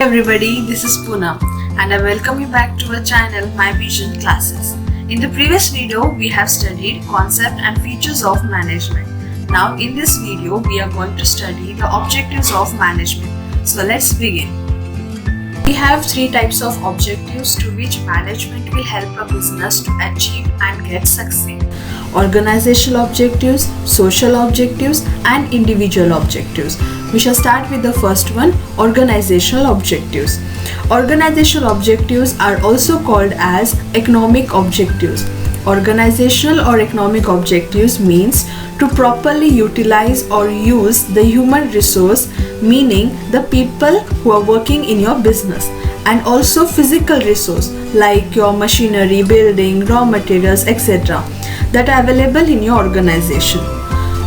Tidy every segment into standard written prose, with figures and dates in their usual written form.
Everybody, this is Poonam and I welcome you back to our channel My Vision Classes. In the previous video, we have studied concept and features of management. Now in this video, we are going to study the objectives of management. So let's begin. We have three types of objectives to which management will help a business to achieve and get success. Organizational objectives, social objectives and individual objectives. We shall start with the first one, organizational objectives. Organizational objectives are also called as economic objectives. Organizational or economic objectives means to properly utilize or use the human resource, meaning the people who are working in your business, and also physical resource like your machinery, building, raw materials, etc. that are available in your organization,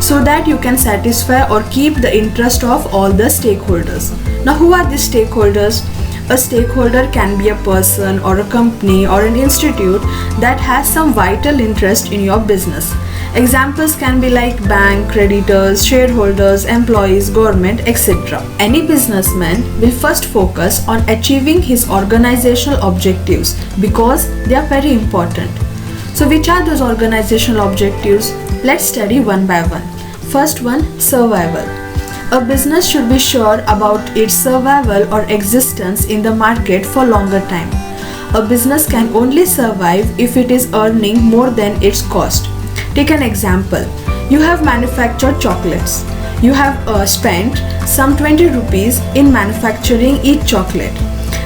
so that you can satisfy or keep the interest of all the stakeholders. Now, who are these stakeholders? A stakeholder can be a person or a company or an institute that has some vital interest in your business. Examples can be like bank, creditors, shareholders, employees, government, etc. Any businessman will first focus on achieving his organizational objectives because they are very important. So which are those organizational objectives? Let's study one by one. First one, survival. A business should be sure about its survival or existence in the market for longer time. A business can only survive if it is earning more than its cost. Take an example. You have manufactured chocolates. You have spent some 20 rupees in manufacturing each chocolate.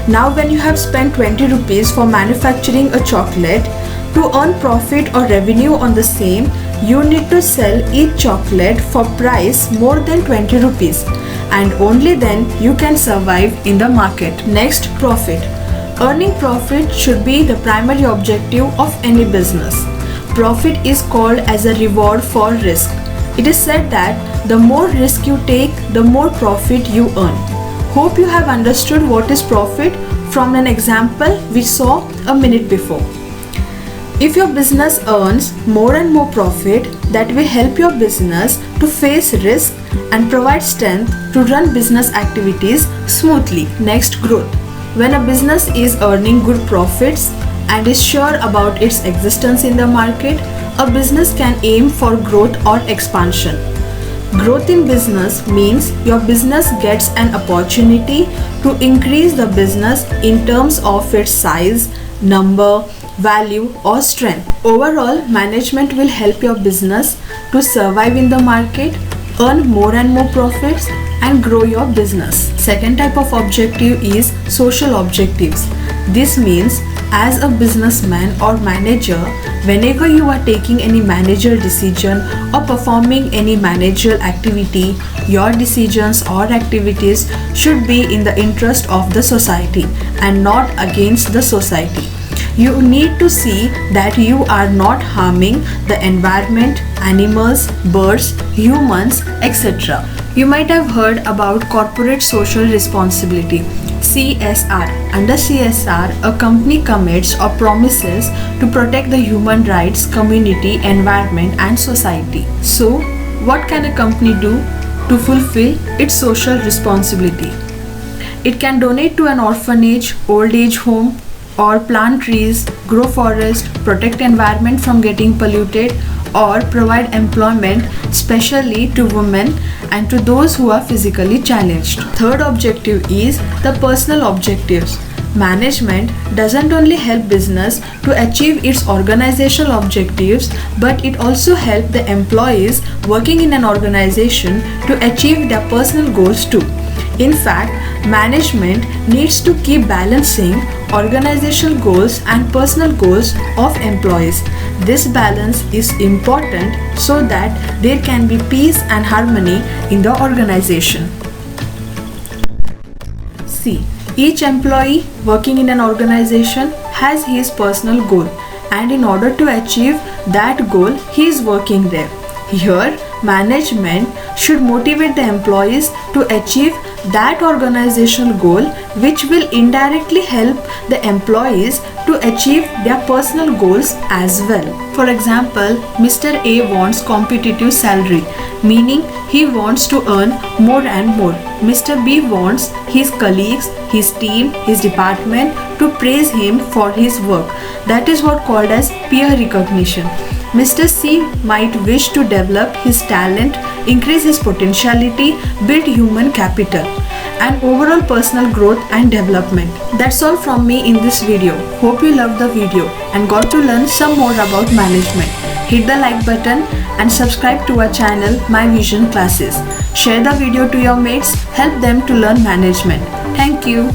Now when you have spent 20 rupees for manufacturing a chocolate, to earn profit or revenue on the same, you need to sell each chocolate for price more than 20 rupees, and only then you can survive in the market. Next, profit. Earning profit should be the primary objective of any business. Profit is called as a reward for risk. It is said that the more risk you take, the more profit you earn. Hope you have understood what is profit from an example we saw a minute before. If your business earns more and more profit, that will help your business to face risk and provide strength to run business activities smoothly. Next, growth. When a business is earning good profits and is sure about its existence in the market, a business can aim for growth or expansion. Growth in business means your business gets an opportunity to increase the business in terms of its size, number, value or strength. Overall, management will help your business to survive in the market, earn more and more profits and grow your business. Second type of objective is social objectives. This means as a businessman or manager, whenever you are taking any managerial decision or performing any managerial activity, your decisions or activities should be in the interest of the society and not against the society. You need to see that you are not harming the environment, animals, birds, humans, etc. You might have heard about corporate social responsibility, CSR. Under CSR, a company commits or promises to protect the human rights, community, environment and society. So, what can a company do to fulfill its social responsibility? It can donate to an orphanage, old age home, or plant trees, grow forest, protect environment from getting polluted, or provide employment especially to women and to those who are physically challenged. Third objective is the personal objectives. Management doesn't only help business to achieve its organizational objectives, but it also helps the employees working in an organization to achieve their personal goals too. In fact, management needs to keep balancing organizational goals and personal goals of employees. This balance is important so that there can be peace and harmony in the organization. C. Each employee working in an organization has his personal goal, and in order to achieve that goal, he is working there. Here, management should motivate the employees to achieve that organizational goal, which will indirectly help the employees to achieve their personal goals as well. For example, Mr. A wants competitive salary, meaning he wants to earn more and more. Mr. B wants his colleagues, his team, his department to praise him for his work. That is what called as peer recognition. Mr. C might wish to develop his talent, increase his potentiality, build human capital, and overall personal growth and development. That's all from me in this video. Hope you loved the video and got to learn some more about management. Hit the like button and subscribe to our channel My Vision Classes. Share the video to your mates, help them to learn management. Thank you.